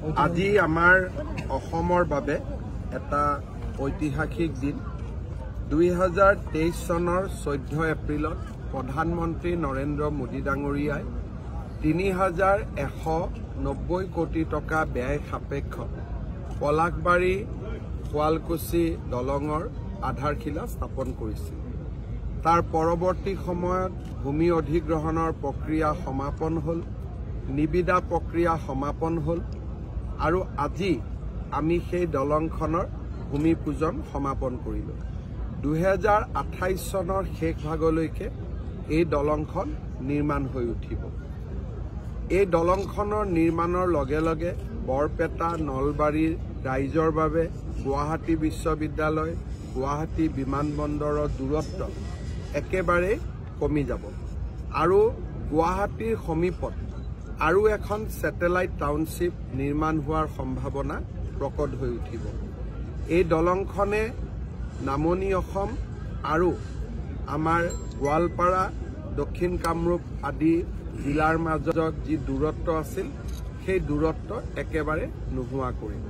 আজি আমাৰ অসমৰ বাবে এটা ঐতিহাসিক দিন। 2023 চনৰ 14 এপ্ৰিলত প্ৰধানমন্ত্ৰী নৰেন্দ্ৰ মোদী ডাঙৰীয়াই 3190 কোটি টকা ব্যয় সাপেক্ষ পলাশবাৰী শুৱালকুছি দলঙৰ আধাৰশিলা স্থাপন কৰিছিল। তাৰ পৰৱৰ্তী সময়ত ভূমি অধিগ্ৰহণৰ প্ৰক্ৰিয়া সমাপন হ'ল, নিবিদা প্ৰক্ৰিয়া সমাপন হ'ল আৰু আজি আমি সেই দলংখনৰ ভূমি পূজন সমাপন কৰিলোঁ। 2028 চনৰ শেষ ভাগলৈকে এই দলংখন নিৰ্মাণ হৈ উঠিব। এই দলংখনৰ নিৰ্মাণৰ লগে লগে বৰপেটা নলবাৰীৰ ৰাইজৰ বাবে গুৱাহাটী বিশ্ববিদ্যালয় গুৱাহাটী বিমানবন্দৰৰ দূৰত্ব একেবাৰে কমি যাব আৰু গুৱাহাটীৰ সমীপত আৰু এখন ছেটেলাইট টাউনশ্বিপ নিৰ্মাণ হোৱাৰ সম্ভাৱনা প্ৰকট হৈ উঠিব। এই দলংখনে নামনি অসম আৰু আমাৰ গোৱালপাৰা দক্ষিণ কামৰূপ আদি জিলাৰ মাজত যি দূৰত্ব আছিল সেই দূৰত্ব একেবাৰে নোহোৱা কৰিব।